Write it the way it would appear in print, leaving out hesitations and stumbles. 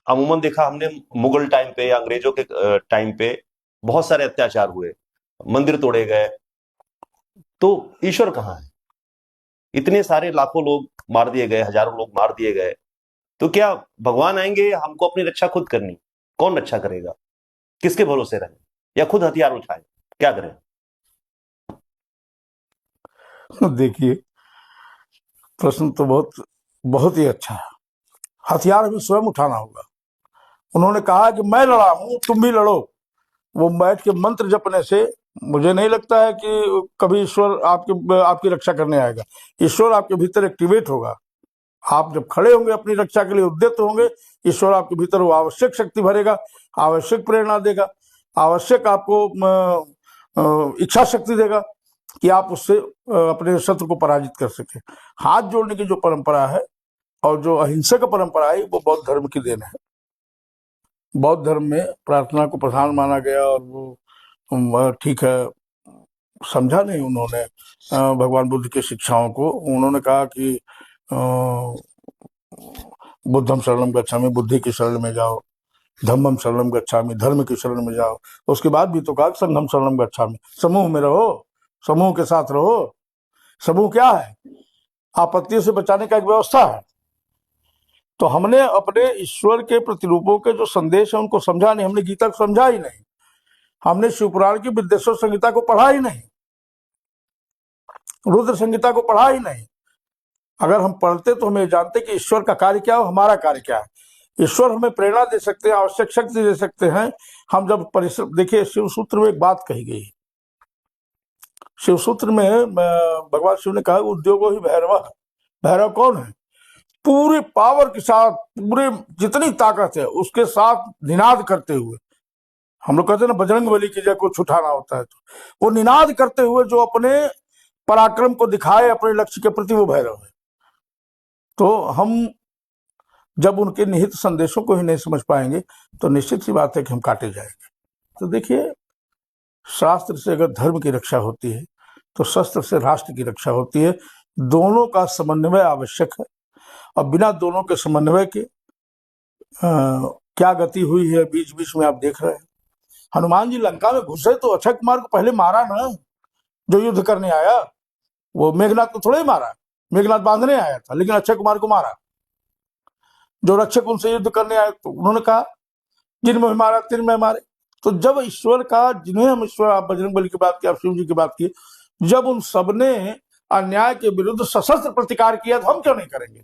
अमूमन देखा हमने मुगल टाइम पे या अंग्रेजों के टाइम पे बहुत सारे अत्याचार हुए, मंदिर तोड़े गए, तो ईश्वर कहाँ है? इतने सारे लाखों लोग मार दिए गए, हजारों लोग मार दिए गए, तो क्या भगवान आएंगे? हमको अपनी रक्षा खुद करनी, कौन रक्षा करेगा? किसके भरोसे रहें, या खुद हथियार उठाएं? क्या करें? देखिए, प्रश्न तो बहुत बहुत ही अच्छा है। हथियार हमें स्वयं उठाना होगा। उन्होंने कहा कि मैं लड़ा हूं, तुम भी लड़ो। वो बैठ के मंत्र जपने से मुझे नहीं लगता है कि कभी ईश्वर आपकी रक्षा करने आएगा। ईश्वर आपके भीतर एक्टिवेट होगा। आप जब खड़े होंगे, अपनी रक्षा के लिए उद्यत होंगे, ईश्वर आपके भीतर वो आवश्यक शक्ति भरेगा, आवश्यक प्रेरणा देगा, आवश्यक आपको इच्छा शक्ति देगा कि आप उससे अपने शत्रु को पराजित कर सके। हाथ जोड़ने की जो परंपरा है और जो अहिंसक परंपरा है, वो बौद्ध धर्म की देन है। बौद्ध धर्म में प्रार्थना को प्रधान माना गया, और वो ठीक है, समझा नहीं उन्होंने भगवान बुद्ध की शिक्षाओं को। उन्होंने कहा कि बुद्धम शरणम गच्छामि, बुद्धि की शरण में जाओ, धम्मम शरणम गच्छामि, धर्म की शरण में जाओ। उसके बाद भी तो कहा संघम शरणम गच्छामि, समूह में रहो, समूह के साथ रहो। समूह क्या है? आपत्तियों से बचाने का एक व्यवस्था है। तो हमने अपने ईश्वर के प्रतिरूपों के जो संदेश है उनको समझा नहीं। हमने गीता को समझा ही नहीं, हमने शिवपुराण की विद्वेश्वर संहिता को पढ़ा ही नहीं, रुद्र संहिता को पढ़ा ही नहीं। अगर हम पढ़ते तो हमें जानते कि ईश्वर का कार्य क्या है, हमारा कार्य क्या है। ईश्वर हमें प्रेरणा दे सकते हैं, आवश्यक शक्ति दे सकते हैं। हम जब परिश्रम, देखिए शिव सूत्र में एक बात कही गई, शिव सूत्र में भगवान शिव ने कहा उद्योगो ही भैरव। भैरव कौन है? पूरे पावर के साथ, पूरे जितनी ताकत है उसके साथ निनाद करते हुए, हम लोग कहते हैं ना बजरंग बली की जय कुछ उठाना होता है, तो वो निनाद करते हुए जो अपने पराक्रम को दिखाए अपने लक्ष्य के प्रति, वो भैरव है। तो हम जब उनके निहित संदेशों को ही नहीं समझ पाएंगे तो निश्चित सी बात है कि हम काटे जाएंगे। तो देखिए, शास्त्र से अगर धर्म की रक्षा होती है तो शस्त्र से राष्ट्र की रक्षा होती है। दोनों का समन्वय आवश्यक है, और बिना दोनों के समन्वय के क्या गति हुई है बीच बीच में आप देख रहे हैं। हनुमान जी लंका में घुसे तो अक्षय कुमार को पहले मारा ना, जो युद्ध करने आया। वो मेघनाथ को थोड़े ही मारा, मेघनाथ बांधने आया था, लेकिन अक्षय कुमार को मारा। जो रक्षक उनसे युद्ध करने आए तो उन्होंने कहा जिनमें मारा तिनमें मारे। तो जब ईश्वर का, जिन्हें हम ईश्वर, आप बजरंग बली की बात की, आप शिव जी की बात की, जब उन सबने अन्याय के विरुद्ध सशस्त्र प्रतिकार किया तो हम क्यों नहीं करेंगे?